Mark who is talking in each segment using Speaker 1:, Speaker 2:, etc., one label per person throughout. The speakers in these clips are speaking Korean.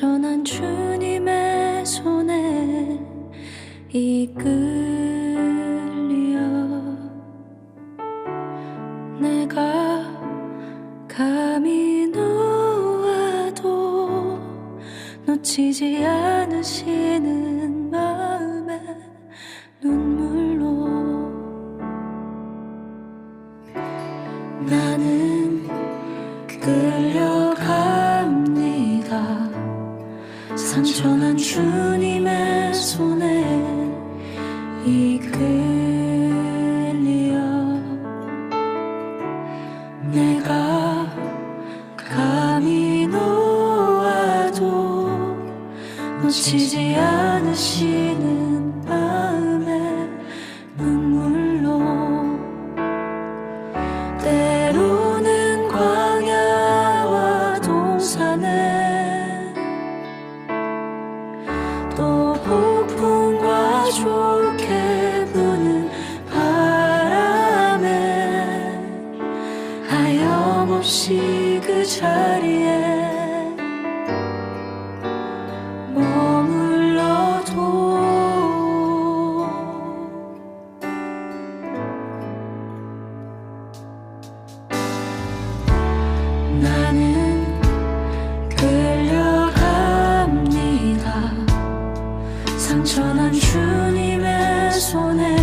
Speaker 1: 상처난 주님의 손에 이끌려 내가 감히 놓아도 놓치지 않으시는 마음의 눈물로 나는 끌려갑니다. 상처난 주님의 손에 이끌려 내가 감히 놓아도 놓치지 않으시는 마음의 눈물로 때로는 광야와 동산에 또 폭풍과 좋게 부는 바람에 하염없이 그 자리에 나는 끌려갑니다. 상처난 주님의 손에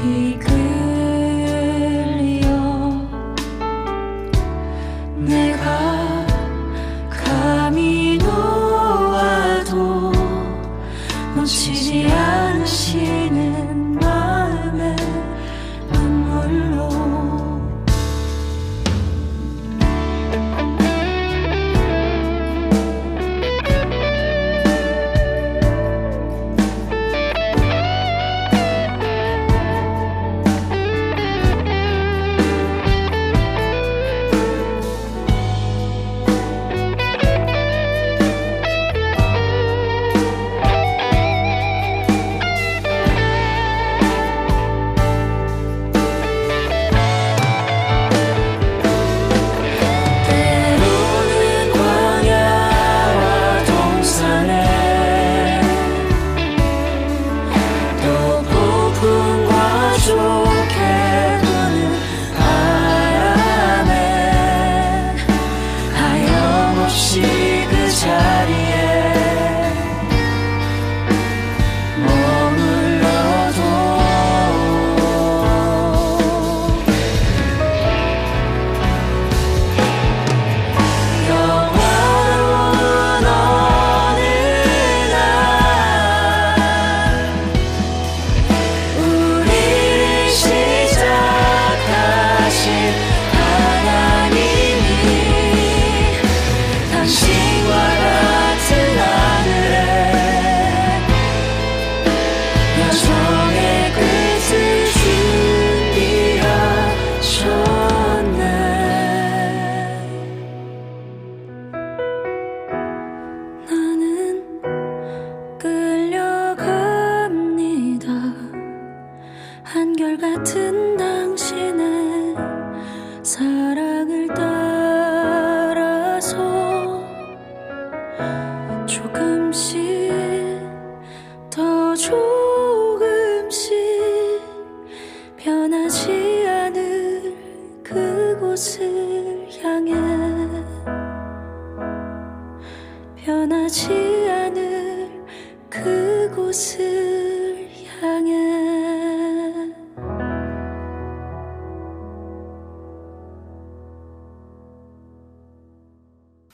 Speaker 1: 이끌려 내가 감히 놓아도 놓치지 않으시는 마음의 눈물로 한결같은 당신의 사랑을 따라서 조금씩 더 조금씩 변하지 않을 그곳을 향해 변하지 않을 그곳을 향해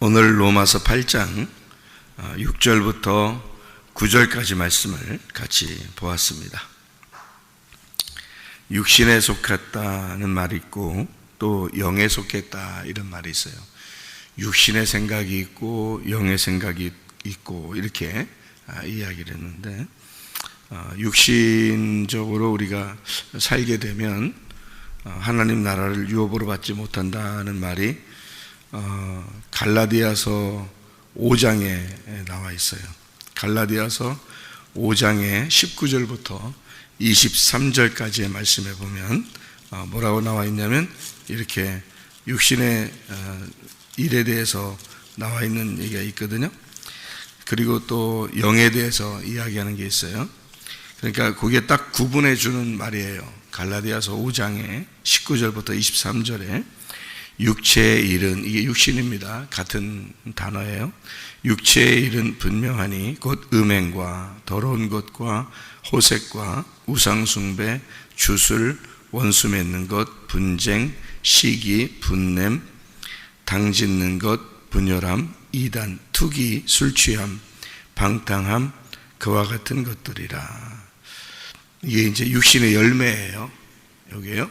Speaker 2: 오늘 로마서 8장 6절부터 9절까지 말씀을 같이 보았습니다. 육신에 속했다는 말이 있고 또 영에 속했다 이런 말이 있어요. 육신의 생각이 있고 영의 생각이 있고 이렇게 이야기를 했는데 육신적으로 우리가 살게 되면 하나님 나라를 유업으로 받지 못한다는 말이 갈라디아서 5장에 나와 있어요. 갈라디아서 5장의 19절부터 23절까지의 말씀에 보면 뭐라고 나와 있냐면 이렇게 육신의 일에 대해서 나와 있는 얘기가 있거든요. 그리고 또 영에 대해서 이야기하는 게 있어요. 그러니까 그게 딱 구분해 주는 말이에요. 갈라디아서 5장에 19절부터 23절에 육체의 일은, 이게 육신입니다. 같은 단어예요. 육체의 일은 분명하니 곧 음행과 더러운 것과 호색과 우상숭배, 주술, 원수 맺는 것, 분쟁, 시기, 분냄, 당짓는 것, 분열함, 이단, 투기, 술취함, 방탕함, 그와 같은 것들이라. 이게 이제 육신의 열매예요. 여기에요.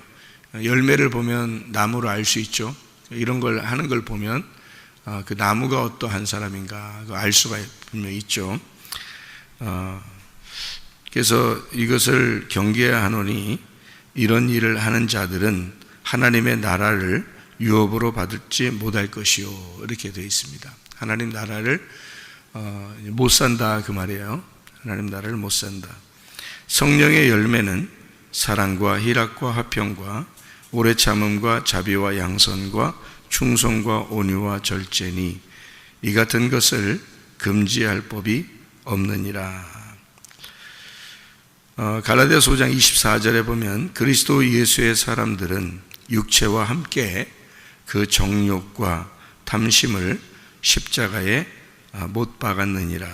Speaker 2: 열매를 보면 나무를 알 수 있죠. 이런 걸 하는 걸 보면 그 나무가 어떠한 사람인가 알 수가 분명히 있죠. 그래서 이것을 경계해야 하노니 이런 일을 하는 자들은 하나님의 나라를 유업으로 받을지 못할 것이요, 이렇게 되어 있습니다. 하나님 나라를 못 산다 그 말이에요. 하나님 나라를 못 산다. 성령의 열매는 사랑과 희락과 화평과 오래 참음과 자비와 양선과 충성과 온유와 절제니 이 같은 것을 금지할 법이 없느니라. 갈라디아서 5장 24절에 보면 그리스도 예수의 사람들은 육체와 함께 그 정욕과 탐심을 십자가에 못 박았느니라.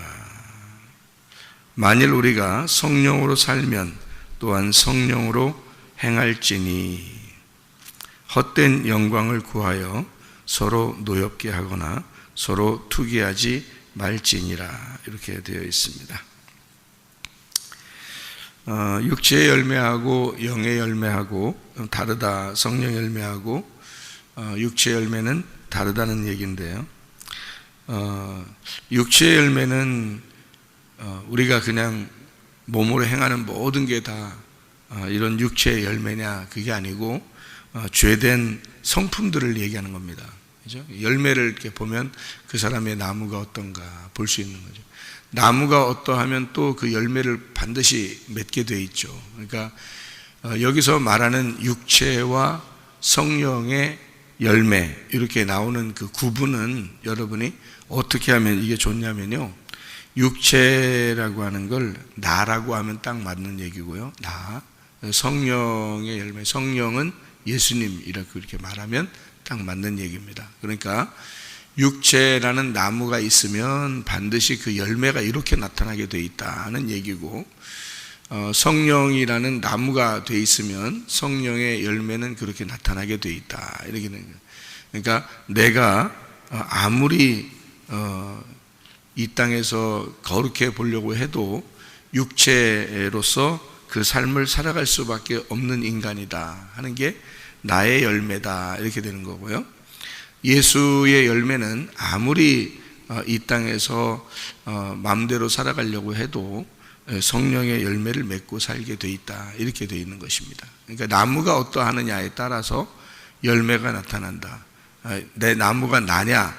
Speaker 2: 만일 우리가 성령으로 살면 또한 성령으로 행할지니 헛된 영광을 구하여 서로 노엽게 하거나 서로 투기하지 말지니라. 이렇게 되어 있습니다. 육체의 열매하고 영의 열매하고 다르다. 성령 열매하고 육체의 열매는 다르다는 얘기인데요. 육체의 열매는 우리가 그냥 몸으로 행하는 모든 게 다 이런 육체의 열매냐, 그게 아니고 죄된 성품들을 얘기하는 겁니다. 그죠? 열매를 이렇게 보면 그 사람의 나무가 어떤가 볼 수 있는 거죠. 나무가 어떠하면 또 그 열매를 반드시 맺게 돼 있죠. 그러니까 여기서 말하는 육체와 성령의 열매, 이렇게 나오는 그 구분은 여러분이 어떻게 하면 이게 좋냐면요, 육체라고 하는 걸 나라고 하면 딱 맞는 얘기고요. 나, 성령의 열매, 성령은 예수님이라고 이렇게 말하면 딱 맞는 얘기입니다. 그러니까 육체라는 나무가 있으면 반드시 그 열매가 이렇게 나타나게 돼 있다는 얘기고, 성령이라는 나무가 돼 있으면 성령의 열매는 그렇게 나타나게 돼 있다, 이렇게 되는 거예요. 그러니까 내가 아무리 이 땅에서 거룩해 보려고 해도 육체로서 그 삶을 살아갈 수밖에 없는 인간이다 하는 게 나의 열매다, 이렇게 되는 거고요. 예수의 열매는 아무리 이 땅에서 마음대로 살아가려고 해도 성령의 열매를 맺고 살게 돼 있다, 이렇게 돼 있는 것입니다. 그러니까 나무가 어떠하느냐에 따라서 열매가 나타난다. 내 나무가 나냐,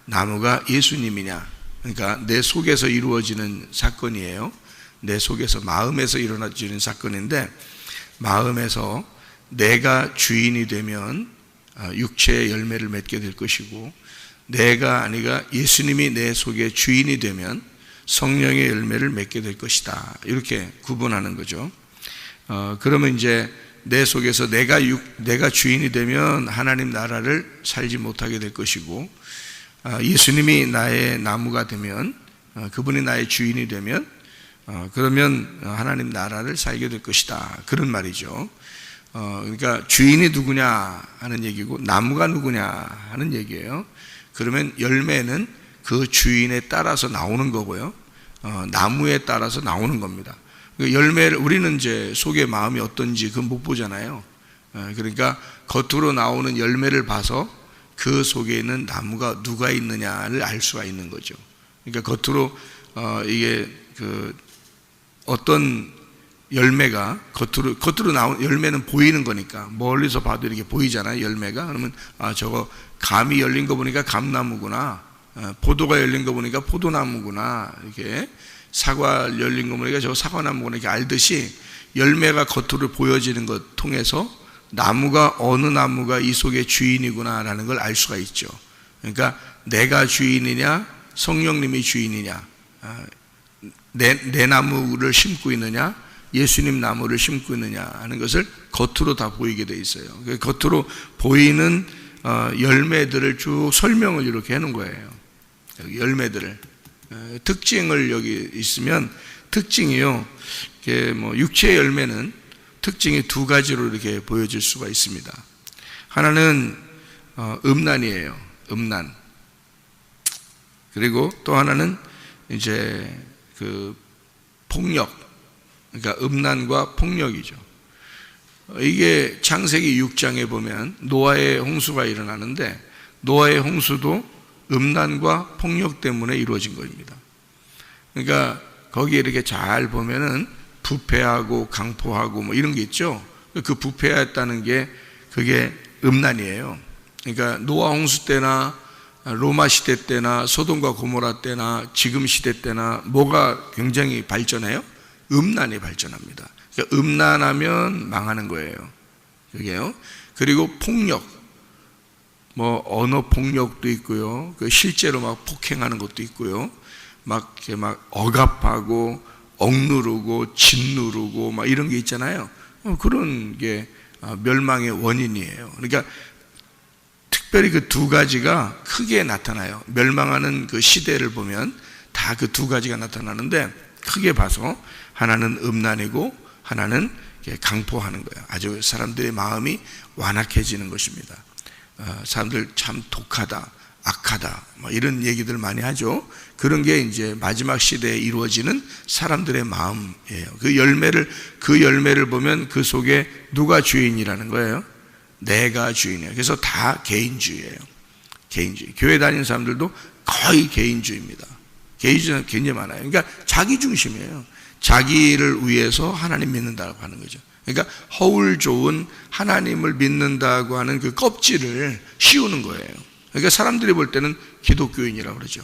Speaker 2: 나무가 예수님이냐, 그러니까 내 속에서 이루어지는 사건이에요. 내 속에서, 마음에서 일어나지는 사건인데, 마음에서 내가 주인이 되면 육체의 열매를 맺게 될 것이고, 내가 아니가 예수님이 내 속에 주인이 되면 성령의 열매를 맺게 될 것이다, 이렇게 구분하는 거죠. 그러면 이제 내 속에서 내가 주인이 되면 하나님 나라를 살지 못하게 될 것이고, 예수님이 나의 나무가 되면, 그분이 나의 주인이 되면, 그러면 하나님 나라를 살게 될 것이다, 그런 말이죠. 그러니까 주인이 누구냐 하는 얘기고 나무가 누구냐 하는 얘기예요. 그러면 열매는 그 주인에 따라서 나오는 거고요, 나무에 따라서 나오는 겁니다. 열매를, 우리는 이제 속의 마음이 어떤지 그건 못 보잖아요. 그러니까 겉으로 나오는 열매를 봐서 그 속에 있는 나무가 누가 있느냐를 알 수가 있는 거죠. 그러니까 겉으로 이게 어떤 열매가 겉으로 나온 열매는 보이는 거니까 멀리서 봐도 이렇게 보이잖아요, 열매가. 그러면 저거 감이 열린 거 보니까 감나무구나, 포도가 열린 거 보니까 포도나무구나, 이렇게 사과 열린 거 보니까 저거 사과나무구나, 이렇게 알듯이 열매가 겉으로 보여지는 것 통해서 나무가 어느 나무가 이 속의 주인이구나 라는 걸 알 수가 있죠. 그러니까 내가 주인이냐 성령님이 주인이냐, 내 나무를 심고 있느냐 예수님 나무를 심고 있느냐 하는 것을 겉으로 다 보이게 돼 있어요. 겉으로 보이는 열매들을 쭉 설명을 이렇게 해놓은 거예요. 여기 열매들을, 특징을 여기 있으면 특징이요, 뭐 육체의 열매는 특징이 두 가지로 이렇게 보여질 수가 있습니다. 하나는 음란이에요. 음란. 그리고 또 하나는 이제 그 폭력, 그러니까 음란과 폭력이죠. 이게 창세기 6장에 보면 노아의 홍수가 일어나는데 노아의 홍수도 음란과 폭력 때문에 이루어진 겁니다. 그러니까 거기에 이렇게 잘 보면은 부패하고 강포하고 뭐 이런 게 있죠. 그 부패했다는 게 그게 음란이에요. 그러니까 노아 홍수 때나 로마 시대 때나 소돔과 고모라 때나 지금 시대 때나 뭐가 굉장히 발전해요? 음란이 발전합니다. 그러니까 음란하면 망하는 거예요. 그게요. 그리고 폭력, 뭐 언어 폭력도 있고요. 그 실제로 막 폭행하는 것도 있고요. 막 이렇게 막 억압하고 억누르고 짓누르고 막 이런 게 있잖아요. 그런 게 멸망의 원인이에요. 그러니까 특별히 그 두 가지가 크게 나타나요. 멸망하는 그 시대를 보면 다 그 두 가지가 나타나는데 크게 봐서 하나는 음란이고 하나는 강포하는 거예요. 아주 사람들의 마음이 완악해지는 것입니다. 사람들 참 독하다, 악하다, 뭐 이런 얘기들 많이 하죠. 그런 게 이제 마지막 시대에 이루어지는 사람들의 마음이에요. 그 열매를 보면 그 속에 누가 주인이라는 거예요? 내가 주인이에요. 그래서 다 개인주의예요. 개인주의. 교회 다니는 사람들도 거의 개인주의입니다. 개인주의는 굉장히 많아요. 그러니까 자기 중심이에요. 자기를 위해서 하나님 믿는다고 하는 거죠. 그러니까 허울 좋은 하나님을 믿는다고 하는 그 껍질을 씌우는 거예요. 그러니까 사람들이 볼 때는 기독교인이라고 그러죠.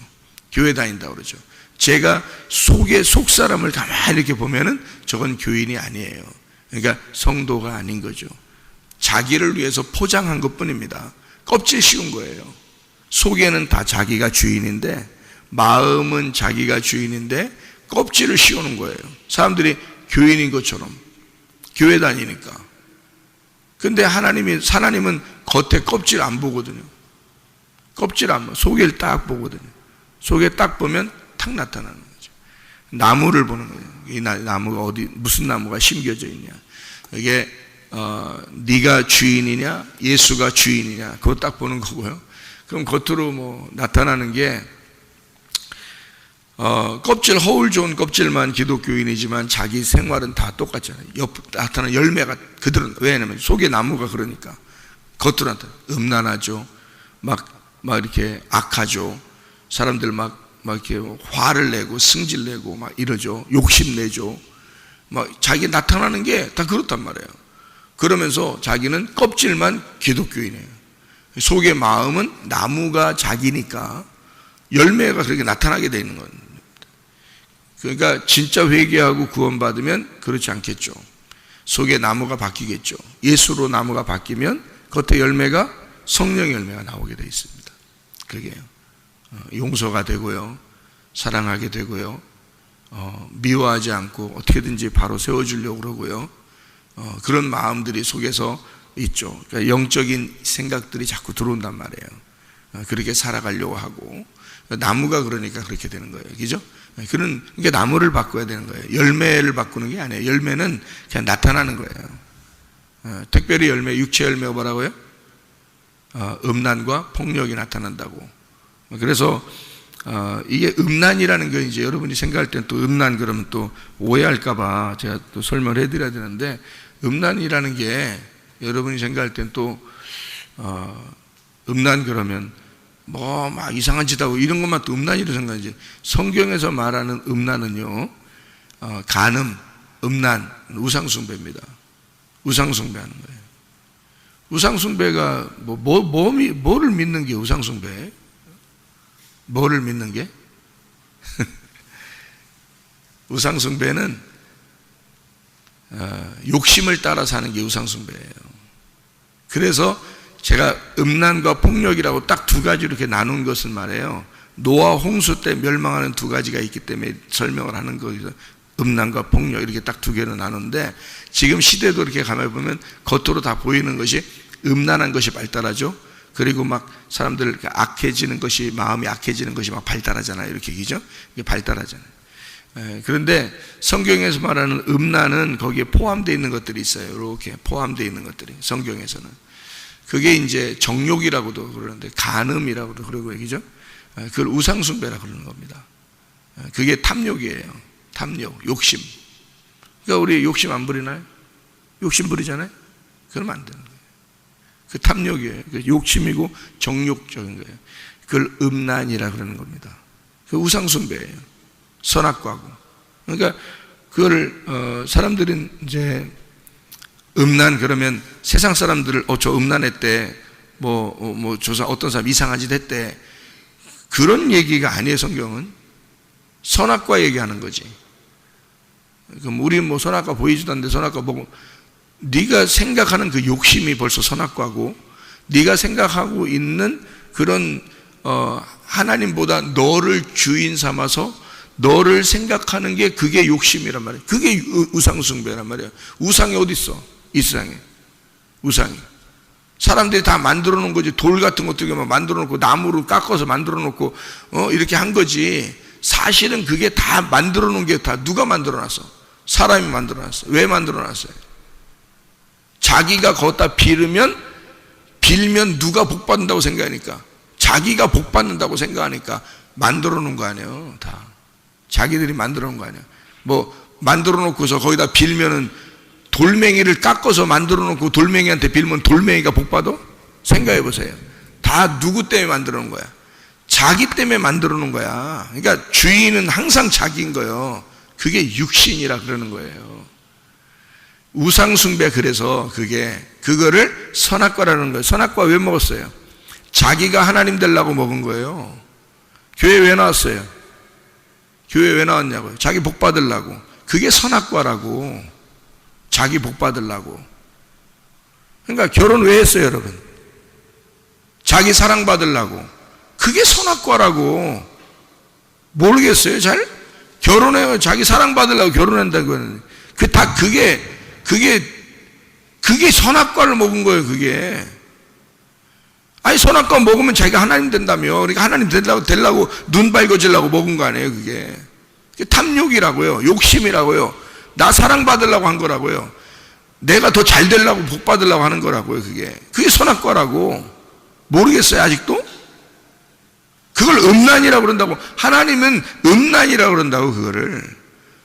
Speaker 2: 교회 다닌다고 그러죠. 제가 속 사람을 가만히 이렇게 보면은 저건 교인이 아니에요. 그러니까 성도가 아닌 거죠. 자기를 위해서 포장한 것 뿐입니다. 껍질 씌운 거예요. 속에는 다 자기가 주인인데, 마음은 자기가 주인인데 껍질을 씌우는 거예요. 사람들이 교인인 것처럼 교회 다니니까. 근데 하나님은 겉에 껍질 안 보거든요. 껍질 안 봐. 속을 딱 보거든요. 속에 딱 보면 탁 나타나는 거죠. 나무를 보는 거예요. 이 나무가 무슨 나무가 심겨져 있냐. 이게 네가 주인이냐 예수가 주인이냐 그거 딱 보는 거고요. 그럼 겉으로 뭐 나타나는 게 껍질 허울 좋은 껍질만 기독교인이지만 자기 생활은 다 똑같잖아요. 나타나는 열매가 그대로. 왜냐하면 속에 나무가 그러니까 겉으로 나타나. 음란하죠. 막 이렇게 악하죠. 사람들 막 이렇게 화를 내고 승질 내고 막 이러죠. 욕심 내죠. 막 자기 나타나는 게 다 그렇단 말이에요. 그러면서 자기는 껍질만 기독교인이에요. 속의 마음은 나무가 자기니까 열매가 그렇게 나타나게 되어 있는 겁니다. 그러니까 진짜 회개하고 구원받으면 그렇지 않겠죠. 속의 나무가 바뀌겠죠. 예수로 나무가 바뀌면 겉에 열매가 성령의 열매가 나오게 되어 있습니다. 그게요. 용서가 되고요. 사랑하게 되고요. 미워하지 않고 어떻게든지 바로 세워주려고 그러고요. 그런 마음들이 속에서 있죠. 그러니까 영적인 생각들이 자꾸 들어온단 말이에요. 그렇게 살아가려고 하고. 나무가 그러니까 그렇게 되는 거예요. 그죠? 그러니까 나무를 바꿔야 되는 거예요. 열매를 바꾸는 게 아니에요. 열매는 그냥 나타나는 거예요. 특별히 열매, 육체 열매가 뭐라고요? 음란과 폭력이 나타난다고. 그래서 이게 음란이라는 게 이제 여러분이 생각할 때는 또 음란 그러면 또 오해할까봐 제가 또 설명을 해드려야 되는데, 음란이라는 게 여러분이 생각할 때는 또 음란 그러면 뭐 막 이상한 짓 하고 이런 것만 또 음란이라고 생각하지. 성경에서 말하는 음란은요, 간음, 음란, 우상숭배입니다. 우상숭배하는 거예요. 우상숭배가 뭐를 믿는 게 우상숭배예요? 뭐를 믿는 게? 우상숭배는 욕심을 따라 사는 게 우상숭배예요. 그래서 제가 음란과 폭력이라고 딱 두 가지 이렇게 나눈 것은 말이에요, 노아 홍수 때 멸망하는 두 가지가 있기 때문에 설명을 하는 거예요. 음란과 폭력 이렇게 딱 두 개로 나누는데, 지금 시대도 이렇게 가만히 보면 겉으로 다 보이는 것이 음란한 것이 발달하죠. 그리고 막 사람들 악해지는 것이, 마음이 악해지는 것이 막 발달하잖아요. 이렇게 얘기죠. 이게 발달하잖아요. 그런데 성경에서 말하는 음란은 거기에 포함되어 있는 것들이 있어요. 이렇게 포함되어 있는 것들이 성경에서는. 그게 이제 정욕이라고도 그러는데, 간음이라고도 그러고 얘기죠. 그걸 우상숭배라 그러는 겁니다. 그게 탐욕이에요. 탐욕, 욕심. 그러니까 우리 욕심 안 부리나요? 욕심 부리잖아요. 그러면 안 되는 거예요. 그 탐욕이에요. 그 욕심이고 정욕적인 거예요. 그걸 음란이라 그러는 겁니다. 그 우상숭배예요. 선악과고. 그러니까 그걸 사람들은 이제 음란 그러면 세상 사람들을 저 음란했대, 조사 어떤 사람 이상한 짓 했대, 그런 얘기가 아니에요. 성경은 선악과 얘기하는 거지. 그럼 우리 선악과 보이지도 않는데 선악과 보고, 네가 생각하는 그 욕심이 벌써 선악과고, 네가 생각하고 있는 그런 하나님보다 너를 주인 삼아서 너를 생각하는 게, 그게 욕심이란 말이에요. 그게 우상숭배란 말이에요. 우상이 어디 있어? 이 세상에 우상이 사람들이 다 만들어 놓은 거지. 돌 같은 것도 만들어 놓고 나무로 깎아서 만들어 놓고 이렇게 한 거지. 사실은 그게 다 만들어 놓은 게 다 누가 만들어 놨어? 사람이 만들어 놨어. 왜 만들어 놨어요? 자기가 거기다 빌면 누가 복 받는다고 생각하니까, 자기가 복 받는다고 생각하니까 만들어 놓은 거 아니에요. 다 자기들이 만들어 놓은 거 아니에요. 만들어 놓고서 거기다 빌면은, 돌멩이를 깎아서 만들어 놓고 돌멩이한테 빌면 돌멩이가 복 받아? 생각해 보세요. 다 누구 때문에 만들어 놓은 거야? 자기 때문에 만들어 놓은 거야. 그러니까 주인은 항상 자기인 거예요. 그게 육신이라 그러는 거예요. 우상숭배. 그래서 그거를 선악과라는 거예요. 선악과 왜 먹었어요? 자기가 하나님 되려고 먹은 거예요. 교회 왜 나왔어요? 교회 왜 나왔냐고요? 자기 복 받으려고. 그게 선악과라고. 자기 복 받으려고. 그러니까 결혼 왜 했어요, 여러분? 자기 사랑 받으려고. 그게 선악과라고. 모르겠어요, 잘? 결혼해요. 자기 사랑 받으려고 결혼한다고 하는. 그게 선악과를 먹은 거예요, 그게. 아니, 선악과 먹으면 자기가 하나님 된다며. 그러니까 하나님 되려고 눈 밝아지려고 먹은 거 아니에요, 그게. 그게 탐욕이라고요. 욕심이라고요. 나 사랑받으려고 한 거라고요. 내가 더 잘 되려고 복 받으려고 하는 거라고요. 그게 선악과라고. 모르겠어요, 아직도? 그걸 음란이라고 그런다고. 하나님은 음란이라고 그런다고. 그거를.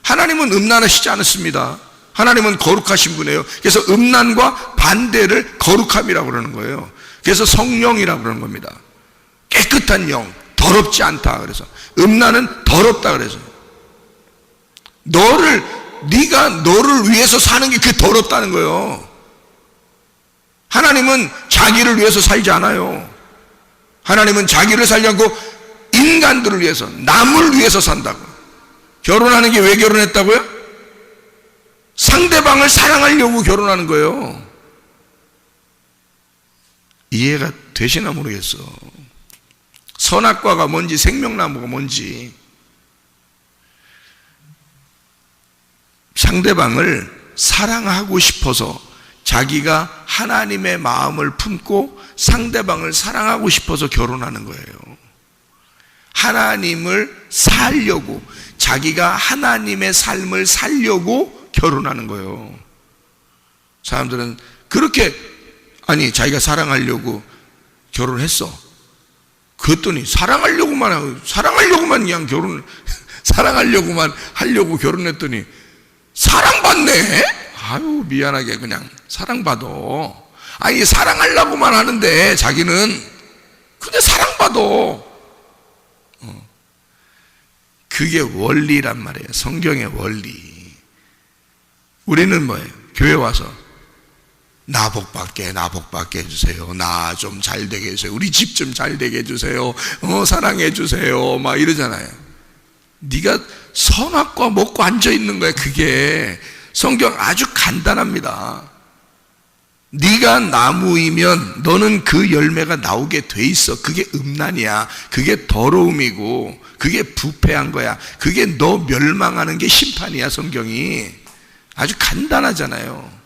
Speaker 2: 하나님은 음란하시지 않았습니다. 하나님은 거룩하신 분이에요. 그래서 음란과 반대를 거룩함이라고 그러는 거예요. 그래서 성령이라고 그러는 겁니다. 깨끗한 영, 더럽지 않다. 그래서 음란은 더럽다. 그래서 네가 너를 위해서 사는 게 그게 더럽다는 거예요. 하나님은 자기를 위해서 살지 않아요. 하나님은 자기를 살지 않고 인간들을 위해서, 남을 위해서 산다고. 결혼하는 게 왜 결혼했다고요? 상대방을 사랑하려고 결혼하는 거예요. 이해가 되시나 모르겠어. 선악과가 뭔지, 생명나무가 뭔지. 상대방을 사랑하고 싶어서, 자기가 하나님의 마음을 품고 상대방을 사랑하고 싶어서 결혼하는 거예요. 하나님을 살려고, 자기가 하나님의 삶을 살려고 결혼하는 거예요. 사람들은 그렇게, 자기가 사랑하려고 결혼했어. 그랬더니 사랑하려고만 그냥 사랑하려고만 하려고 결혼했더니 사랑받네? 아유, 미안하게 그냥 사랑받아. 사랑하려고만 하는데 자기는 근데 사랑받아. 그게 원리란 말이에요. 성경의 원리. 우리는 뭐예요? 교회 와서 나 복 받게 해주세요. 나 좀 잘 되게 해주세요. 우리 집 좀 잘 되게 해주세요. 사랑해 주세요. 막 이러잖아요. 네가 선악과 먹고 앉아 있는 거야. 그게 성경 아주 간단합니다. 네가 나무이면 너는 그 열매가 나오게 돼 있어. 그게 음란이야. 그게 더러움이고 그게 부패한 거야. 그게 너 멸망하는 게 심판이야. 성경이 아주 간단하잖아요.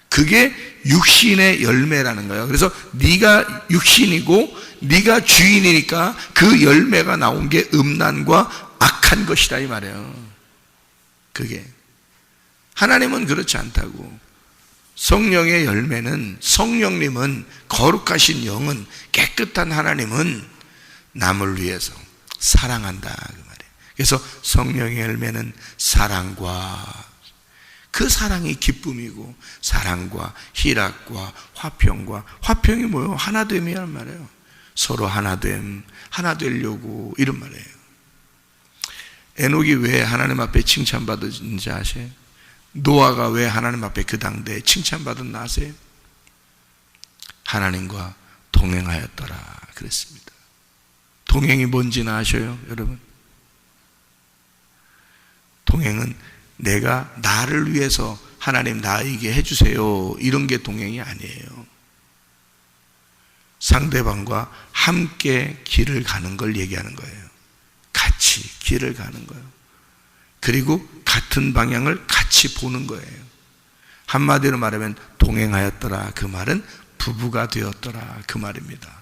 Speaker 2: 그게 육신의 열매라는 거예요. 그래서 네가 육신이고 네가 주인이니까 그 열매가 나온 게 음란과 악한 것이다 이 말이에요. 그게 하나님은 그렇지 않다고. 성령의 열매는, 성령님은, 거룩하신 영은, 깨끗한 하나님은 남을 위해서 사랑한다 그 말이에요. 그래서 성령의 열매는 사랑과, 그 사랑이 기쁨이고, 사랑과 희락과 화평과, 화평이 뭐예요? 하나됨이란 말이에요. 서로 하나됨, 하나 되려고 이런 말이에요. 에녹이 왜 하나님 앞에 칭찬받은지 아세요? 노아가 왜 하나님 앞에 그 당대에 칭찬받았나 아세요? 하나님과 동행하였더라 그랬습니다. 동행이 뭔지는 아셔요 여러분? 동행은 내가 나를 위해서 하나님 나에게 해주세요 이런 게 동행이 아니에요. 상대방과 함께 길을 가는 걸 얘기하는 거예요. 같이 길을 가는 거예요. 그리고 같은 방향을 같이 보는 거예요. 한마디로 말하면 동행하였더라 그 말은 부부가 되었더라 그 말입니다.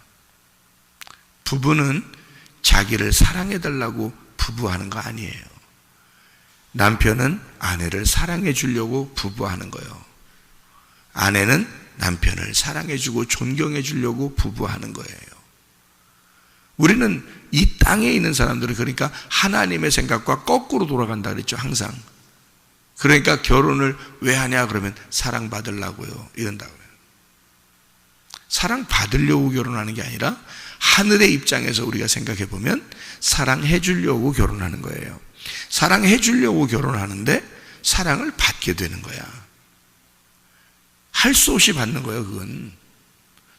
Speaker 2: 부부는 자기를 사랑해달라고 부부하는 거 아니에요. 남편은 아내를 사랑해 주려고 부부하는 거예요. 아내는 남편을 사랑해 주고 존경해 주려고 부부하는 거예요. 우리는 이 땅에 있는 사람들은 그러니까 하나님의 생각과 거꾸로 돌아간다 그랬죠 항상. 그러니까 결혼을 왜 하냐 그러면 사랑받으려고요 이런다고요. 사랑받으려고 결혼하는 게 아니라 하늘의 입장에서 우리가 생각해 보면 사랑해 주려고 결혼하는 거예요. 사랑해 주려고 결혼하는데 사랑을 받게 되는 거야. 할 수 없이 받는 거예요. 그건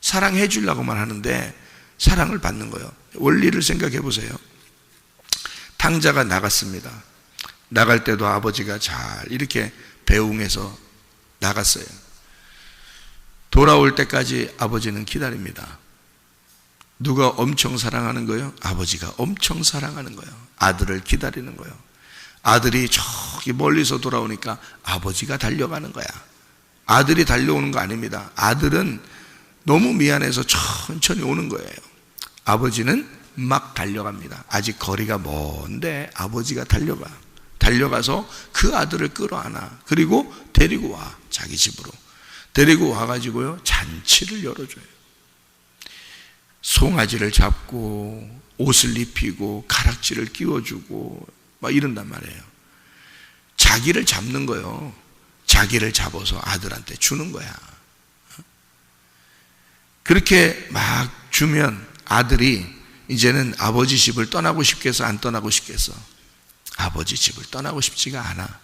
Speaker 2: 사랑해 주려고만 하는데 사랑을 받는 거예요. 원리를 생각해 보세요. 탕자가 나갔습니다. 나갈 때도 아버지가 잘 이렇게 배웅해서 나갔어요. 돌아올 때까지 아버지는 기다립니다. 누가 엄청 사랑하는 거예요? 아버지가 엄청 사랑하는 거예요. 아들을 기다리는 거예요. 아들이 저기 멀리서 돌아오니까 아버지가 달려가는 거야. 아들이 달려오는 거 아닙니다. 아들은 너무 미안해서 천천히 오는 거예요. 아버지는 막 달려갑니다. 아직 거리가 먼데 아버지가 달려가서 그 아들을 끌어안아. 그리고 데리고 와. 자기 집으로 데리고 와가지고요 잔치를 열어줘요. 송아지를 잡고 옷을 입히고 가락지를 끼워주고 막 이런단 말이에요. 자기를 잡는 거예요. 자기를 잡아서 아들한테 주는 거야. 그렇게 막 주면 아들이 이제는 아버지 집을 떠나고 싶겠어? 안 떠나고 싶겠어? 아버지 집을 떠나고 싶지가 않아.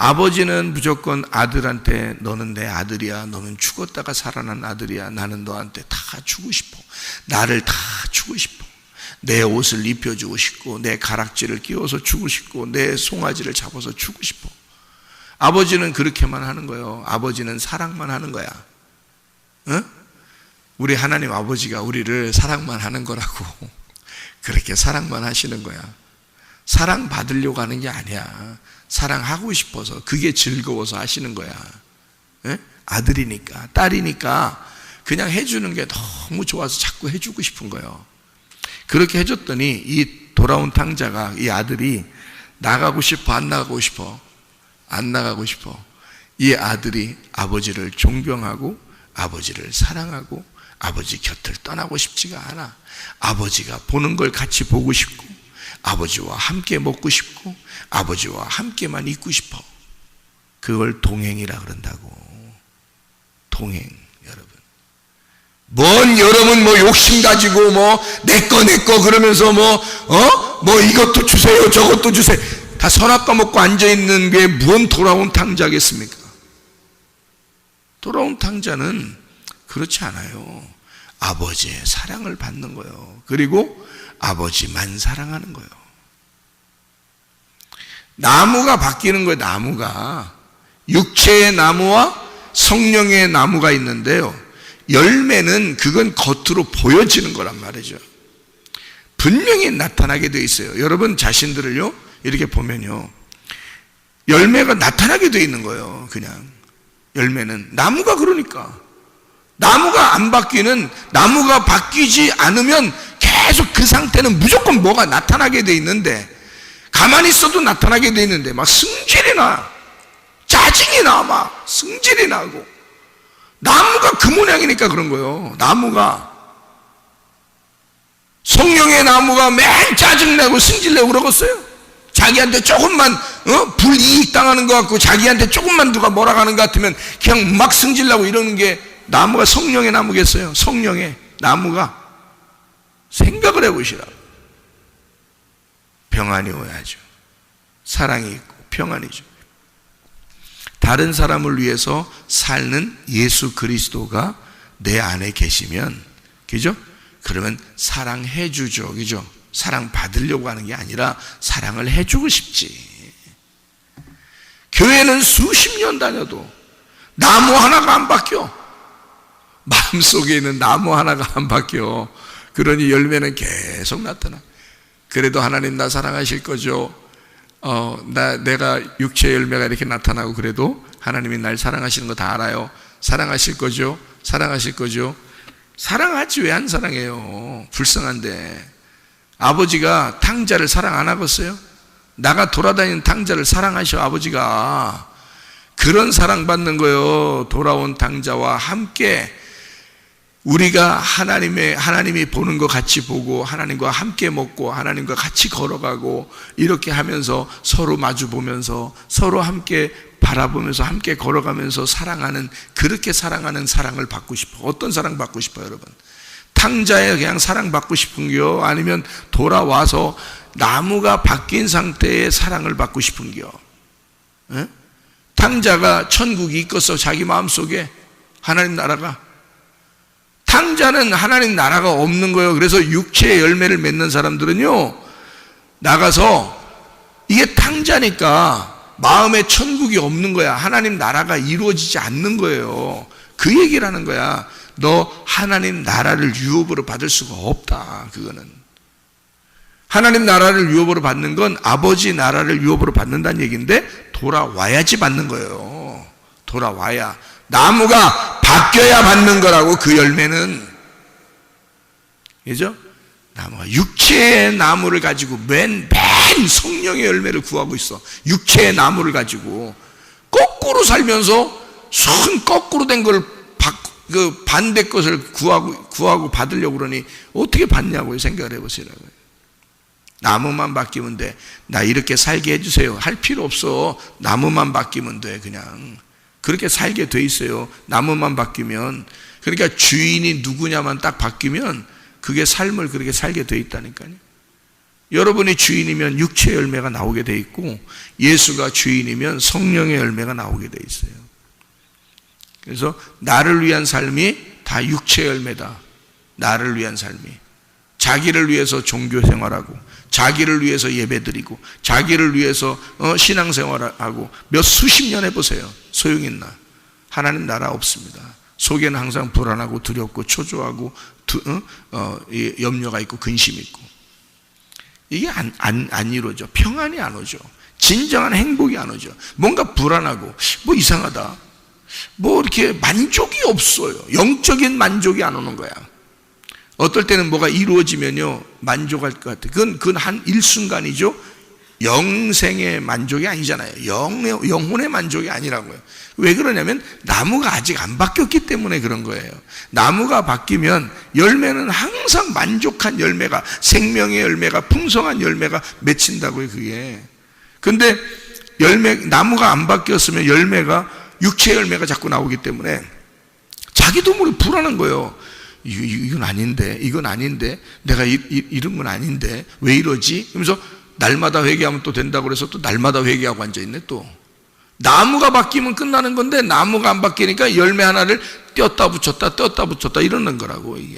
Speaker 2: 아버지는 무조건 아들한테 너는 내 아들이야. 너는 죽었다가 살아난 아들이야. 나는 너한테 다 주고 싶어. 나를 다 주고 싶어. 내 옷을 입혀주고 싶고 내 가락지를 끼워서 주고 싶고 내 송아지를 잡아서 주고 싶어. 아버지는 그렇게만 하는 거예요. 아버지는 사랑만 하는 거야. 응? 우리 하나님 아버지가 우리를 사랑만 하는 거라고. 그렇게 사랑만 하시는 거야. 사랑 받으려고 하는 게 아니야. 사랑하고 싶어서 그게 즐거워서 하시는 거야. 응? 아들이니까 딸이니까 그냥 해주는 게 너무 좋아서 자꾸 해주고 싶은 거예요. 그렇게 해줬더니 이 돌아온 탕자가 이 아들이 나가고 싶어 안 나가고 싶어? 안 나가고 싶어. 이 아들이 아버지를 존경하고 아버지를 사랑하고 아버지 곁을 떠나고 싶지가 않아. 아버지가 보는 걸 같이 보고 싶고 아버지와 함께 먹고 싶고 아버지와 함께만 있고 싶어. 그걸 동행이라 그런다고. 동행. 여러분 뭔 여러분 뭐 욕심 가지고 뭐 내거 그러면서 뭐 이것도 주세요 저것도 주세요. 다 선악과 먹고 앉아있는 게 무언 돌아온 탕자겠습니까? 돌아온 탕자는 그렇지 않아요. 아버지의 사랑을 받는 거예요. 그리고 아버지만 사랑하는 거예요. 나무가 바뀌는 거예요. 나무가 육체의 나무와 성령의 나무가 있는데요, 열매는 그건 겉으로 보여지는 거란 말이죠. 분명히 나타나게 되어 있어요. 여러분 자신들을요 이렇게 보면요, 열매가 나타나게 되어 있는 거예요. 그냥 열매는 나무가, 그러니까 나무가 안 바뀌는, 나무가 바뀌지 않으면 계속 그 상태는 무조건 뭐가 나타나게 돼 있는데, 가만히 있어도 나타나게 돼 있는데 막 승질이 나, 짜증이 나, 막 승질이 나고. 나무가 그 모양이니까 그런 거예요. 나무가, 성령의 나무가 맨 짜증내고 승질내고 그러겠어요? 자기한테 조금만 불이익 당하는 것 같고, 자기한테 조금만 누가 뭐라 하는 것 같으면 그냥 막 승질나고 이러는 게 나무가 성령의 나무겠어요? 성령의 나무가. 생각을 해보시라. 평안이 오야죠. 사랑이 있고 평안이죠. 다른 사람을 위해서 사는 예수 그리스도가 내 안에 계시면, 그죠? 그러면 사랑해 주죠. 그죠? 사랑 받으려고 하는 게 아니라 사랑을 해주고 싶지. 교회는 수십 년 다녀도 나무 하나가 안 바뀌어. 마음속에 있는 나무 하나가 안 바뀌어. 그러니 열매는 계속 나타나. 그래도 하나님 나 사랑하실 거죠? 내가 육체의 열매가 이렇게 나타나고 그래도 하나님이 날 사랑하시는 거 다 알아요. 사랑하실 거죠? 사랑하실 거죠? 사랑하지 왜 안 사랑해요? 불쌍한데. 아버지가 탕자를 사랑 안 하겠어요? 나가 돌아다니는 탕자를 사랑하셔. 아버지가 그런 사랑받는 거예요. 돌아온 탕자와 함께 우리가 하나님이 보는 거 같이 보고, 하나님과 함께 먹고, 하나님과 같이 걸어가고, 이렇게 하면서 서로 마주 보면서 서로 함께 바라보면서 함께 걸어가면서 사랑하는, 그렇게 사랑하는 사랑을 받고 싶어. 어떤 사랑 받고 싶어요, 여러분? 탕자에 그냥 사랑받고 싶은겨? 아니면 돌아와서 나무가 바뀐 상태의 사랑을 받고 싶은겨? 에? 탕자가 천국이 있겠어, 자기 마음속에? 하나님 나라가? 탕자는 하나님 나라가 없는 거예요. 그래서 육체의 열매를 맺는 사람들은요, 나가서 이게 탕자니까 마음에 천국이 없는 거야. 하나님 나라가 이루어지지 않는 거예요. 그 얘기를 하는 거야. 너 하나님 나라를 유업으로 받을 수가 없다. 그거는 하나님 나라를 유업으로 받는 건 아버지 나라를 유업으로 받는다는 얘기인데, 돌아와야지 받는 거예요. 돌아와야. 나무가 바뀌어야 받는 거라고. 그 열매는, 그죠? 나무가 육체의 나무를 가지고 맨 성령의 열매를 구하고 있어. 육체의 나무를 가지고 거꾸로 살면서 손 거꾸로 된 걸 그 반대 것을 구하고 받으려고 그러니 어떻게 받냐고요. 생각을 해보세요. 나무만 바뀌면 돼. 나 이렇게 살게 해주세요. 할 필요 없어. 나무만 바뀌면 돼. 그냥 그렇게 살게 돼 있어요. 나무만 바뀌면. 그러니까 주인이 누구냐만 딱 바뀌면 그게 삶을 그렇게 살게 돼 있다니까요. 여러분이 주인이면 육체의 열매가 나오게 돼 있고, 예수가 주인이면 성령의 열매가 나오게 돼 있어요. 그래서 나를 위한 삶이 다 육체의 열매다. 나를 위한 삶이. 자기를 위해서 종교 생활하고, 자기를 위해서 예배드리고, 자기를 위해서 신앙생활하고 몇 수십 년 해보세요. 소용있나? 하나님 나라 없습니다. 속에는 항상 불안하고 두렵고 초조하고 염려가 있고 근심이 있고. 이게 안 이루어져. 평안이 안 오죠. 진정한 행복이 안 오죠. 뭔가 불안하고 뭐 이상하다, 뭐 이렇게 만족이 없어요. 영적인 만족이 안 오는 거야. 어떨 때는 뭐가 이루어지면요 만족할 것 같아. 그건 한 일순간이죠. 영생의 만족이 아니잖아요. 영혼의 만족이 아니라고요. 왜 그러냐면 나무가 아직 안 바뀌었기 때문에 그런 거예요. 나무가 바뀌면 열매는 항상 만족한 열매가, 생명의 열매가, 풍성한 열매가 맺힌다고요. 그게. 근데 나무가 안 바뀌었으면 열매가, 육체 열매가 자꾸 나오기 때문에 자기도 모르게 불안한 거예요. 이건 아닌데 내가 이런 건 아닌데 왜 이러지? 그러면서 날마다 회개하면 또 된다고 그래서 또 날마다 회개하고 앉아있네. 또 나무가 바뀌면 끝나는 건데, 나무가 안 바뀌니까 열매 하나를 떼었다 붙였다 이러는 거라고. 이게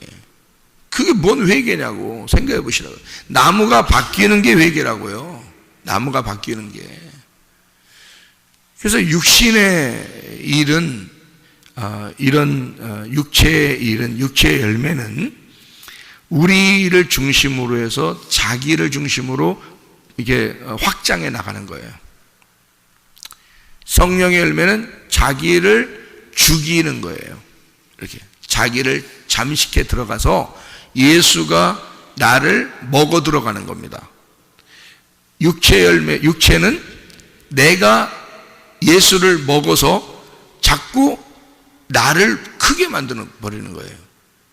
Speaker 2: 그게 뭔 회개냐고 생각해 보시라고요. 나무가 바뀌는 게 회개라고요. 나무가 바뀌는 게. 그래서 육신의 일은 이런 육체의 일은, 육체의 열매는 우리를 중심으로 해서 자기를 중심으로 이게 확장해 나가는 거예요. 성령의 열매는 자기를 죽이는 거예요. 이렇게 자기를 잠식해 들어가서 예수가 나를 먹어 들어가는 겁니다. 육체의 열매, 육체는 내가 예수를 먹어서 자꾸 나를 크게 만드는 버리는 거예요.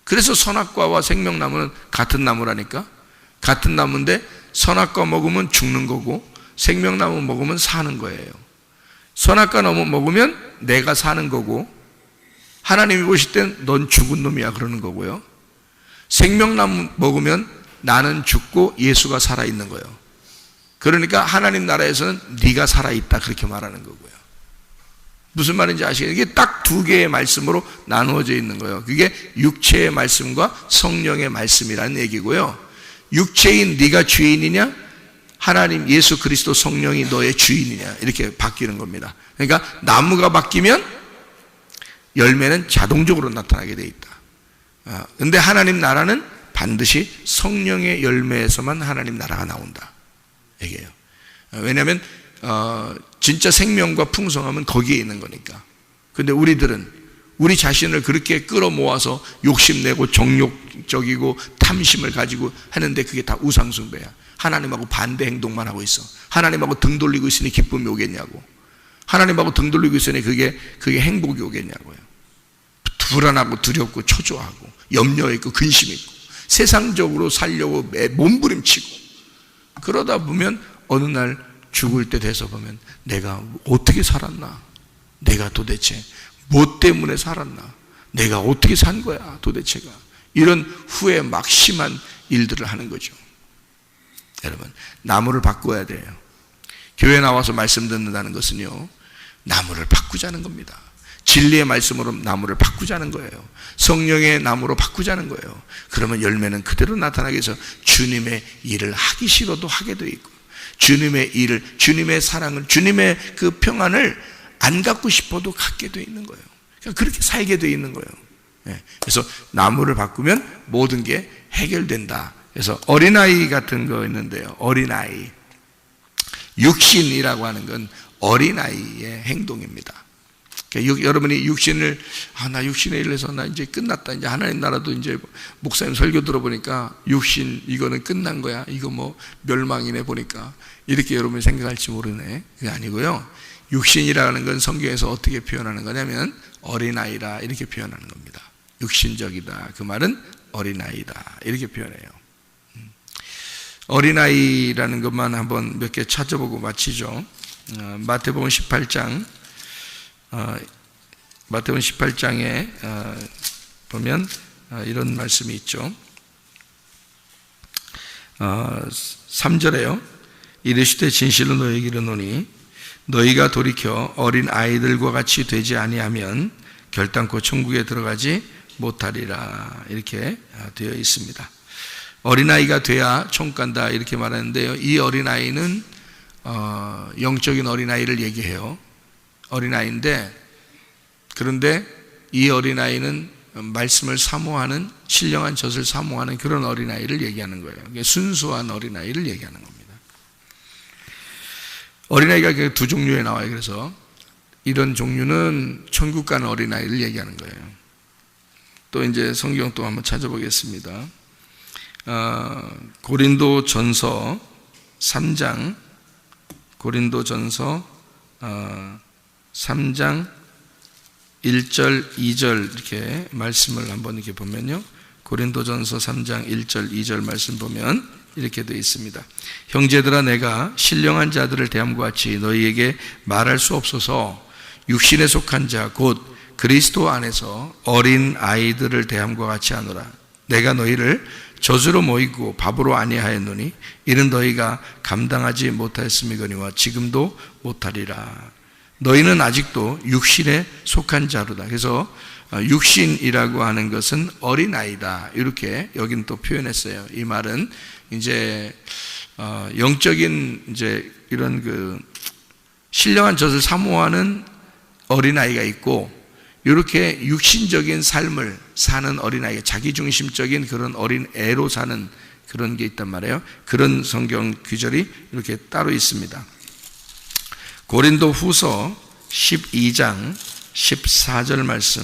Speaker 2: 그래서 선악과와 생명나무는 같은 나무라니까. 같은 나무인데 선악과 먹으면 죽는 거고 생명나무 먹으면 사는 거예요. 선악과 나무 먹으면 내가 사는 거고 하나님이 보실 땐 넌 죽은 놈이야 그러는 거고요. 생명나무 먹으면 나는 죽고 예수가 살아있는 거예요. 그러니까 하나님 나라에서는 네가 살아있다 그렇게 말하는 거고요. 무슨 말인지 아시겠어요? 이게 딱 두 개의 말씀으로 나누어져 있는 거예요. 그게 육체의 말씀과 성령의 말씀이라는 얘기고요. 육체인 네가 주인이냐? 하나님 예수 그리스도 성령이 너의 주인이냐? 이렇게 바뀌는 겁니다. 그러니까 나무가 바뀌면 열매는 자동적으로 나타나게 돼 있다. 근데 하나님 나라는 반드시 성령의 열매에서만 하나님 나라가 나온다. 얘기해요. 왜냐하면 진짜 생명과 풍성함은 거기에 있는 거니까. 근데 우리들은 우리 자신을 그렇게 끌어모아서 욕심내고 정욕적이고 탐심을 가지고 하는데 그게 다 우상숭배야. 하나님하고 반대 행동만 하고 있어. 하나님하고 등 돌리고 있으니 기쁨이 오겠냐고. 하나님하고 등 돌리고 있으니 그게 행복이 오겠냐고요. 불안하고 두렵고 초조하고 염려 있고 근심 있고 세상적으로 살려고 몸부림치고 그러다 보면 어느 날 죽을 때 돼서 보면 내가 어떻게 살았나? 내가 도대체 뭐 때문에 살았나? 내가 어떻게 산 거야 도대체가? 이런 후에 막심한 일들을 하는 거죠. 여러분, 나무를 바꿔야 돼요. 교회 나와서 말씀 듣는다는 것은요, 나무를 바꾸자는 겁니다. 진리의 말씀으로 나무를 바꾸자는 거예요. 성령의 나무로 바꾸자는 거예요. 그러면 열매는 그대로 나타나게 해서 주님의 일을 하기 싫어도 하게 돼 있고, 주님의 일을, 주님의 사랑을, 주님의 그 평안을 안 갖고 싶어도 갖게 돼 있는 거예요. 그러니까 그렇게 살게 돼 있는 거예요. 그래서 나무를 바꾸면 모든 게 해결된다. 그래서 어린아이 같은 거 있는데요. 어린아이. 육신이라고 하는 건 어린아이의 행동입니다. 그러니까 여러분이 육신을, 나 육신의 일을 해서 나 이제 끝났다. 이제 하나님 나라도 이제 목사님 설교 들어보니까 육신, 이거는 끝난 거야. 이거 뭐 멸망이네 보니까. 이렇게 여러분이 생각할지 모르네. 그게 아니고요. 육신이라는 건 성경에서 어떻게 표현하는 거냐면 어린아이라 이렇게 표현하는 겁니다. 육신적이다. 그 말은 어린아이다. 이렇게 표현해요. 어린아이라는 것만 한번 몇 개 찾아보고 마치죠. 마태복음 18장, 마태복음 18장에 보면 이런 말씀이 있죠. 3절에요. 이르시되 진실로 너희에게 이르노니 너희가 돌이켜 어린 아이들과 같이 되지 아니하면 결단코 천국에 들어가지 못하리라. 이렇게 되어 있습니다. 어린아이가 돼야 천국 간다 이렇게 말하는데요. 이 어린아이는 영적인 어린아이를 얘기해요. 어린아이인데, 그런데 이 어린아이는 말씀을 사모하는, 신령한 젖을 사모하는 그런 어린아이를 얘기하는 거예요. 순수한 어린아이를 얘기하는 겁니다. 어린아이가 두 종류에 나와요. 그래서 이런 종류는 천국 가는 어린아이를 얘기하는 거예요. 또 이제 성경 또 한번 찾아보겠습니다. 고린도전서 3장, 고린도전서 3장 1절, 2절 이렇게 말씀을 한번 이렇게 보면요. 고린도전서 3장 1절, 2절 말씀 보면 이렇게 되어 있습니다. 형제들아, 내가 신령한 자들을 대함과 같이 너희에게 말할 수 없어서 육신에 속한 자 곧 그리스도 안에서 어린 아이들을 대함과 같이 하노라. 내가 너희를 저주로 모이고 바보로 아니하였노니 이는 너희가 감당하지 못하였음이거니와 지금도 못하리라. 너희는 아직도 육신에 속한 자로다. 그래서 육신이라고 하는 것은 어린아이다. 이렇게 여기는 또 표현했어요. 이 말은 이제 영적인 이제 이런 그 신령한 젖을 사모하는 어린아이가 있고, 이렇게 육신적인 삶을 사는 어린아이, 자기중심적인 그런 어린애로 사는 그런 게 있단 말이에요. 그런 성경 구절이 이렇게 따로 있습니다. 고린도 후서 12장 14절 말씀,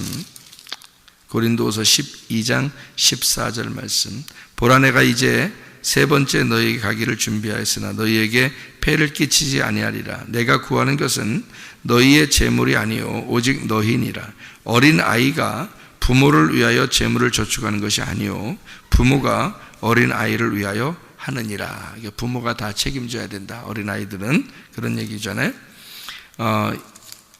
Speaker 2: 고린도후서 12장 14절 말씀. 보라, 내가 이제 세 번째 너희에게 가기를 준비하였으나 너희에게 폐를 끼치지 아니하리라. 내가 구하는 것은 너희의 재물이 아니요 오직 너희니라. 어린 아이가 부모를 위하여 재물을 저축하는 것이 아니요 부모가 어린 아이를 위하여 하느니라. 부모가 다 책임져야 된다. 어린 아이들은 그런 얘기잖아요.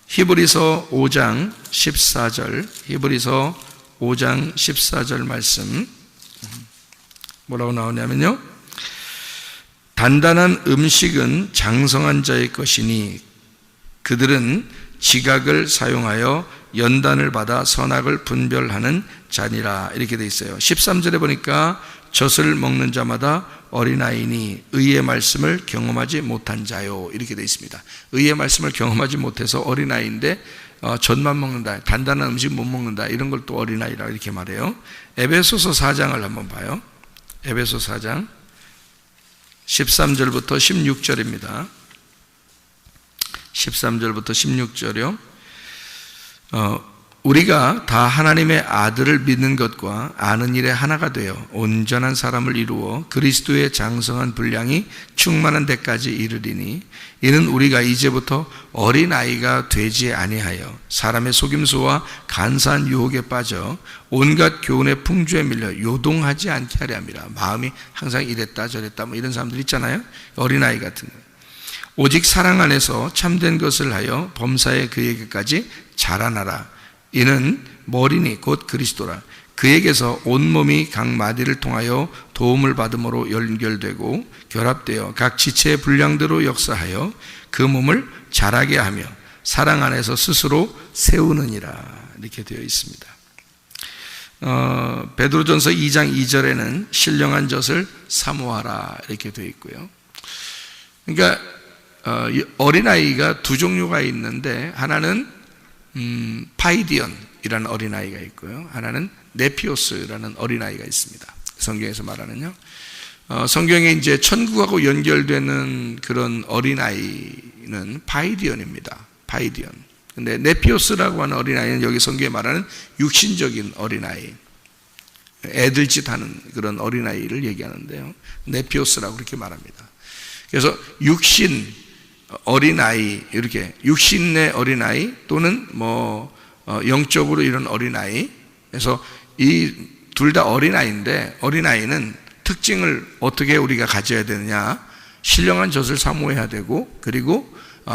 Speaker 2: 히브리서 5장 14절, 히브리서 5장 14절 말씀 뭐라고 나오냐면요, 단단한 음식은 장성한 자의 것이니 그들은 지각을 사용하여 연단을 받아 선악을 분별하는 자니라. 이렇게 돼 있어요. 13절에 보니까 젖을 먹는 자마다 어린아이니 의의 말씀을 경험하지 못한 자요, 이렇게 돼 있습니다. 의의 말씀을 경험하지 못해서 어린아이인데 젖만 먹는다, 단단한 음식 못 먹는다, 이런 걸 또 어린아이라고 이렇게 말해요. 에베소서 4장을 한번 봐요. 에베소 4장 13절부터 16절입니다. 13절부터 16절이요. 우리가 다 하나님의 아들을 믿는 것과 아는 일에 하나가 되어 온전한 사람을 이루어 그리스도의 장성한 분량이 충만한 데까지 이르리니 이는 우리가 이제부터 어린아이가 되지 아니하여 사람의 속임수와 간사한 유혹에 빠져 온갖 교훈의 풍조에 밀려 요동하지 않게 하려 함이라. 마음이 항상 이랬다 저랬다 뭐 이런 사람들 있잖아요. 어린아이 같은 거. 오직 사랑 안에서 참된 것을 하여 범사에 그에게까지 자라나라. 이는 머리니 곧 그리스도라. 그에게서 온몸이 각 마디를 통하여 도움을 받음으로 연결되고 결합되어 각 지체의 분량대로 역사하여 그 몸을 자라게 하며 사랑 안에서 스스로 세우느니라. 이렇게 되어 있습니다. 베드로전서 2장 2절에는 신령한 젖을 사모하라 이렇게 되어 있고요. 그러니까 어린아이가 두 종류가 있는데 하나는 파이디언이라는 어린아이가 있고요, 하나는 네피오스라는 어린아이가 있습니다. 성경에서 말하는요. 성경에 이제 천국하고 연결되는 그런 어린아이는 파이디언입니다. 파이디언. 근데 네피오스라고 하는 어린아이는 여기 성경에 말하는 육신적인 어린아이, 애들 짓 하는 그런 어린아이를 얘기하는데요. 네피오스라고 그렇게 말합니다. 그래서 육신 어린아이, 이렇게 육신의 어린아이 또는 영적으로 이런 어린아이. 그래서 이 둘 다 어린아이인데 어린아이는 특징을 어떻게 우리가 가져야 되느냐, 신령한 젖을 사모해야 되고 그리고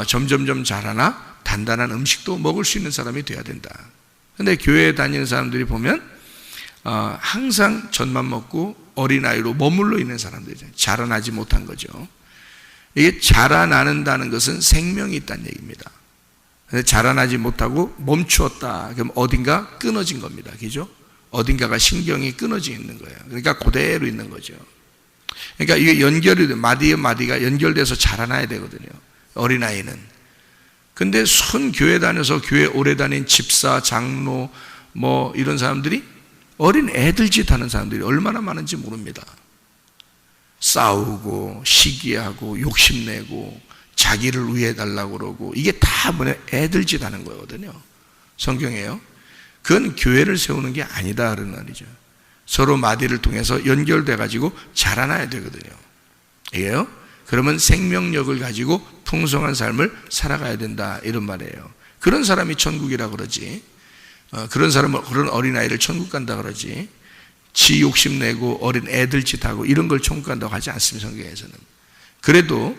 Speaker 2: 점점점 자라나 단단한 음식도 먹을 수 있는 사람이 돼야 된다. 근데 교회에 다니는 사람들이 보면 항상 젖만 먹고 어린아이로 머물러 있는 사람들이죠. 자라나지 못한 거죠. 이게 자라나는다는 것은 생명이 있다는 얘기입니다. 자라나지 못하고 멈추었다. 그럼 어딘가 끊어진 겁니다. 그죠? 어딘가가 신경이 끊어져 있는 거예요. 그러니까 그대로 있는 거죠. 그러니까 이게 연결이, 마디가 연결돼서 자라나야 되거든요. 어린아이는. 근데 순 교회 다녀서 교회 오래 다닌 집사, 장로, 이런 사람들이 어린 애들 짓 하는 사람들이 얼마나 많은지 모릅니다. 싸우고 시기하고 욕심내고 자기를 위해 달라고 그러고, 이게 다 애들 짓 하는 거거든요. 성경에요. 그건 교회를 세우는 게 아니다 그런 말이죠. 서로 마디를 통해서 연결돼 가지고 자라나야 되거든요. 이게요. 그러면 생명력을 가지고 풍성한 삶을 살아가야 된다 이런 말이에요. 그런 사람이 천국이라 그러지. 그런 사람은, 그런 어린아이를 천국 간다 그러지. 지 욕심내고 어린 애들 짓하고 이런 걸 천국 간다고 하지 않습니다. 성경에서는. 그래도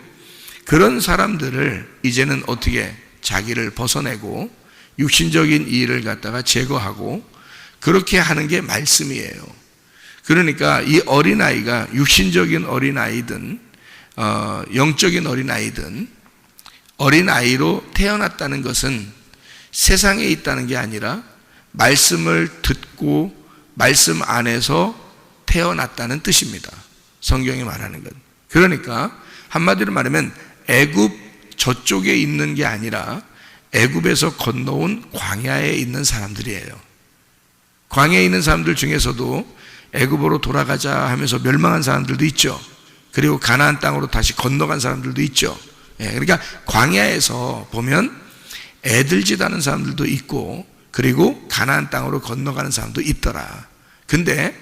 Speaker 2: 그런 사람들을 이제는 어떻게 자기를 벗어내고 육신적인 일을 갖다가 제거하고 그렇게 하는 게 말씀이에요. 그러니까 이 어린아이가 육신적인 어린아이든 영적인 어린아이든 어린아이로 태어났다는 것은 세상에 있다는 게 아니라 말씀을 듣고 말씀 안에서 태어났다는 뜻입니다. 성경이 말하는 건. 그러니까 한마디로 말하면 애굽 저쪽에 있는 게 아니라 애굽에서 건너온 광야에 있는 사람들이에요. 광야에 있는 사람들 중에서도 애굽으로 돌아가자 하면서 멸망한 사람들도 있죠. 그리고 가나안 땅으로 다시 건너간 사람들도 있죠. 그러니까 광야에서 보면 애들짓하는 사람들도 있고, 그리고 가나안 땅으로 건너가는 사람도 있더라. 근데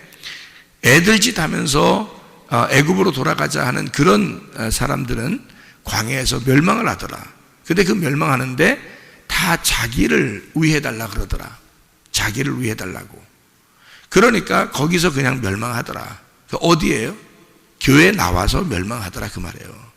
Speaker 2: 애들짓하면서 애굽으로 돌아가자 하는 그런 사람들은 광야에서 멸망을 하더라. 근데 그 멸망하는데 다 자기를 위해달라 그러더라. 자기를 위해달라고. 그러니까 거기서 그냥 멸망하더라. 어디예요? 교회에 나와서 멸망하더라 그 말이에요.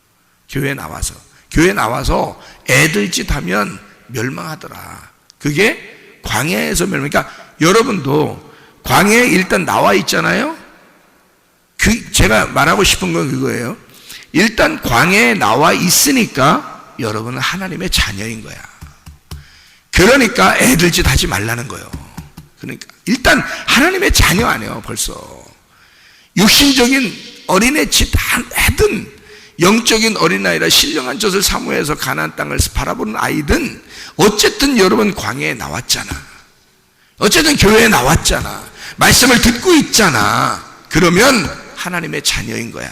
Speaker 2: 교회에 나와서 애들짓하면 멸망하더라. 그게 광야에서 멸망. 그러니까 여러분도 광야에 일단 나와 있잖아요. 제가 말하고 싶은 건 그거예요. 일단 광야에 나와 있으니까 여러분은 하나님의 자녀인 거야. 그러니까 애들짓 하지 말라는 거예요. 그러니까 일단 하나님의 자녀 아니에요. 벌써 육신적인 어린애 짓 하든 영적인 어린아이라 신령한 젖을 사모해서 가나안 땅을 바라보는 아이든 어쨌든 여러분 광야에 나왔잖아. 어쨌든 교회에 나왔잖아. 말씀을 듣고 있잖아. 그러면 하나님의 자녀인 거야.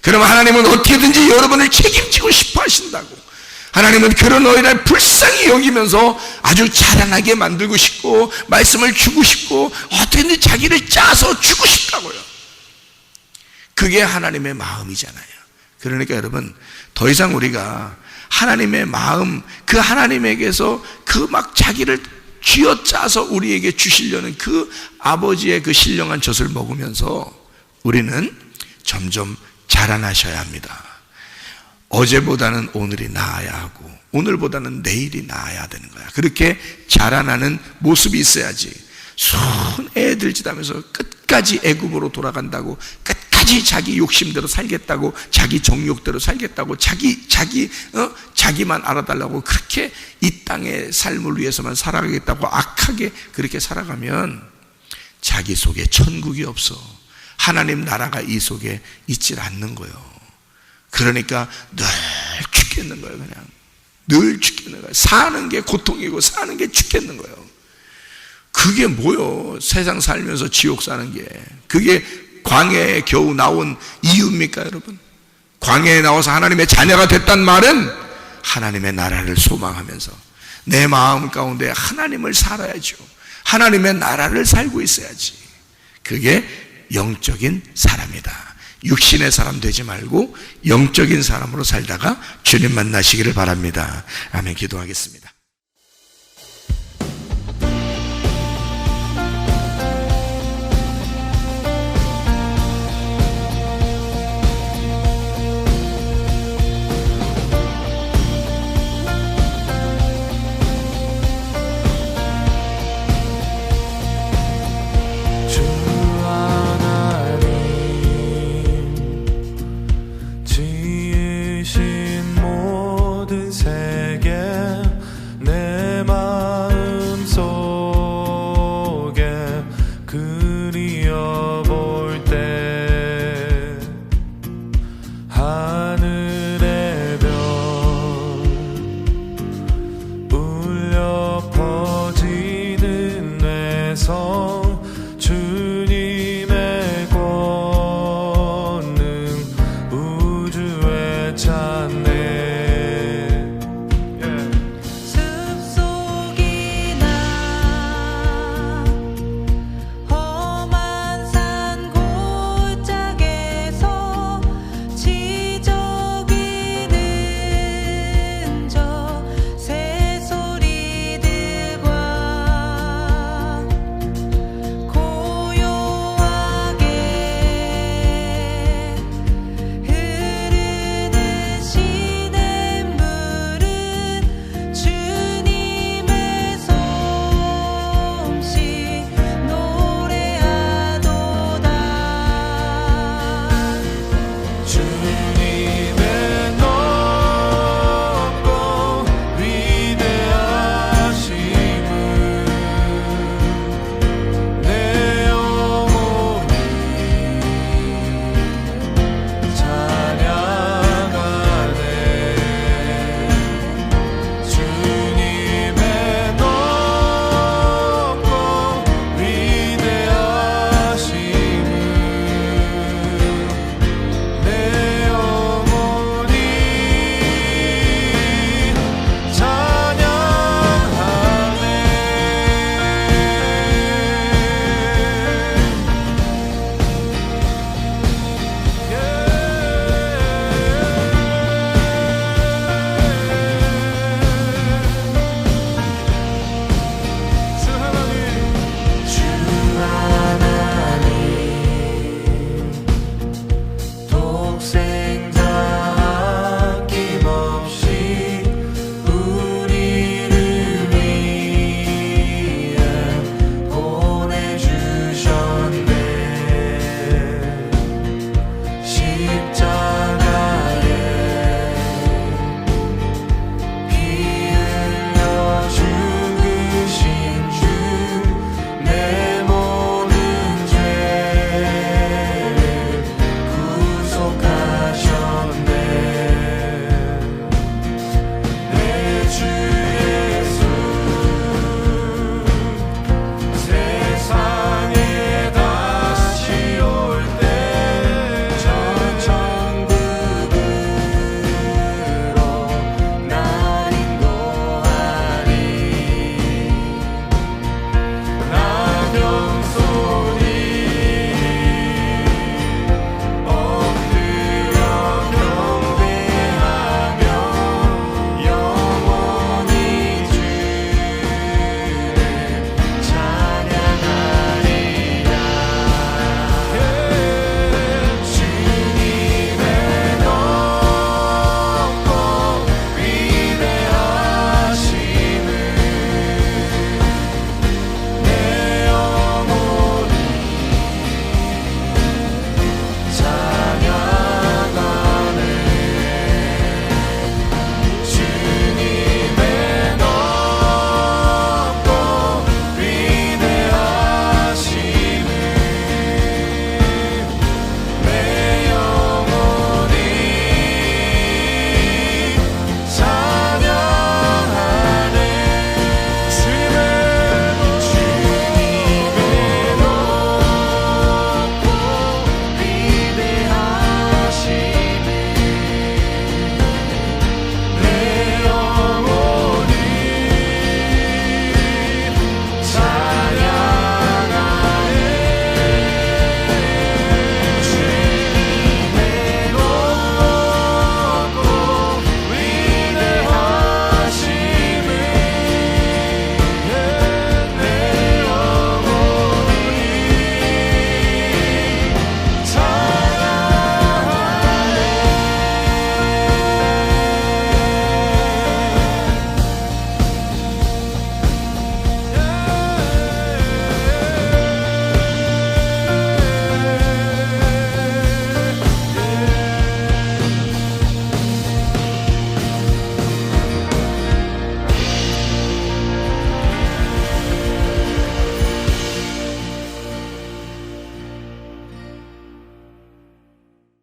Speaker 2: 그러면 하나님은 어떻게든지 여러분을 책임지고 싶어 하신다고. 하나님은 그런 너희를 불쌍히 여기면서 아주 자라나게 만들고 싶고 말씀을 주고 싶고 어떻게든 자기를 짜서 주고 싶다고요. 그게 하나님의 마음이잖아요. 그러니까 여러분 더 이상 우리가 하나님의 마음, 그 하나님에게서 그 막 자기를 쥐어짜서 우리에게 주시려는 그 아버지의 그 신령한 젖을 먹으면서 우리는 점점 자라나셔야 합니다. 어제보다는 오늘이 나아야 하고 오늘보다는 내일이 나아야 되는 거야. 그렇게 자라나는 모습이 있어야지. 순 애들짓 하면서 끝까지 애굽으로 돌아간다고, 끝까지 자기 욕심대로 살겠다고, 자기 정욕대로 살겠다고, 자기만 알아달라고 그렇게 이 땅의 삶을 위해서만 살아가겠다고 악하게 그렇게 살아가면 자기 속에 천국이 없어. 하나님 나라가 이 속에 있질 않는 거예요. 그러니까 늘 죽겠는 거예요. 그냥 늘 죽겠는 거예요. 사는 게 고통이고 사는 게 죽겠는 거예요. 그게 뭐요? 세상 살면서 지옥 사는 게 그게 광야에 겨우 나온 이유입니까 여러분? 광야에 나와서 하나님의 자녀가 됐단 말은 하나님의 나라를 소망하면서 내 마음 가운데 하나님을 살아야죠. 하나님의 나라를 살고 있어야지. 그게 영적인 사람이다. 육신의 사람 되지 말고 영적인 사람으로 살다가 주님 만나시기를 바랍니다. 아멘. 기도하겠습니다.